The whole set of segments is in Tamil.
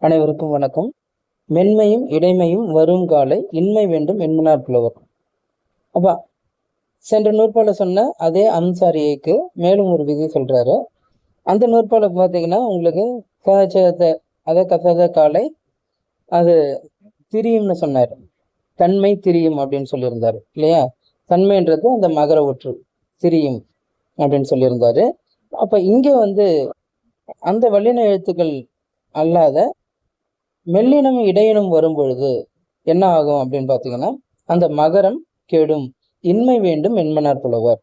அனைவருக்கும் வணக்கம். மென்மையும் இடைமையும் வரும் காலை இன்மை வேண்டும் என்மனார் புலவர். அப்பா சென்ற நூற்பால சொன்ன அதே அம்சாரிக்கு மேலும் ஒரு விதி சொல்றாரு. அந்த நூற்பால பார்த்தீங்கன்னா உங்களுக்கு அதை கசத காலை அது திரியும்னு சொன்னார். தன்மை திரியும் அப்படின்னு சொல்லியிருந்தாரு இல்லையா? தன்மைன்றது அந்த மகர ஒற்று திரியும் அப்படின்னு சொல்லியிருந்தாரு. அப்ப இங்க அந்த வல்லின எழுத்துக்கள் அல்லாத மெல்லினம் இடையினம் வரும் பொழுது என்ன ஆகும் அப்படின்னு பார்த்தீங்கன்னா அந்த மகரம் கெடும், இன்மை வேண்டும் என்மனார் புலவர்.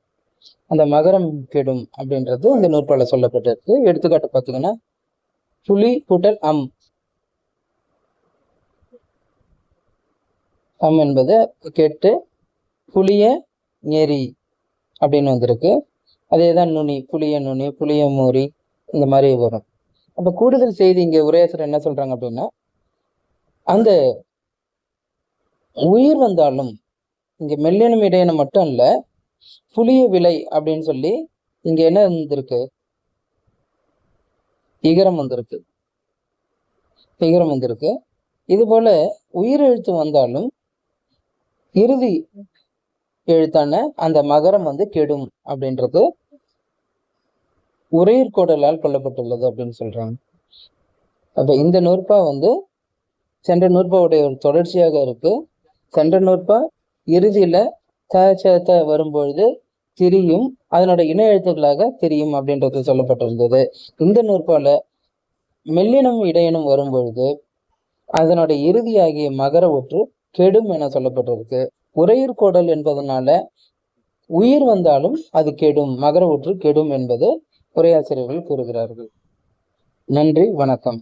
அந்த மகரம் கெடும் அப்படின்றது இந்த நூற்பால சொல்லப்பட்டிருக்கு. எடுத்துக்காட்டு பார்த்தீங்கன்னா புலி கூட்டல் அம் என்பது கெட்டு புளிய நெறி அப்படின்னு வந்திருக்கு. அதேதான் நுனி, புளிய நுனி, புளிய மூறி, இந்த மாதிரி வரும். அப்ப கூடுதல் செய்தி இங்க உரையாசிரியர் என்ன சொல்றாங்க அப்படின்னா, அந்த உயிர் வந்தாலும் இங்க மெல்லினம் இடையினம் மட்டும் இல்ல, புளிய விலை அப்படின்னு சொல்லி இங்க என்ன வந்திருக்கு? இகரம் வந்திருக்கு. இகரம் வந்திருக்கு. இது போல உயிர் எழுத்து வந்தாலும் இறுதி எழுத்தான அந்த மகரம் கெடும் அப்படின்றது உரையிற்கோடலால் கொல்லப்பட்டுள்ளது அப்படின்னு சொல்றாங்க. அப்ப இந்த நூற்பா சென்ற நூற்பாவுடைய ஒரு தொடர்ச்சியாக இருக்கு. சென்ற நூற்பா இறுதியில ச வரும்பொழுது திரியும், அதனோட இணை எழுத்துக்களாக திரியும் அப்படின்றது சொல்லப்பட்டிருந்தது. இந்த நூற்பால மெல்லினம் இடையினம் வரும்பொழுது அதனோட இறுதியாகிய மகர ஒற்று கெடும் என சொல்லப்பட்டிருக்கு. உரையிற்கோடல் என்பதனால உயிர் வந்தாலும் அது கெடும், மகர ஒற்று கெடும் என்பது உரையாசிரியர்கள் கூறுகிறார்கள். நன்றி, வணக்கம்.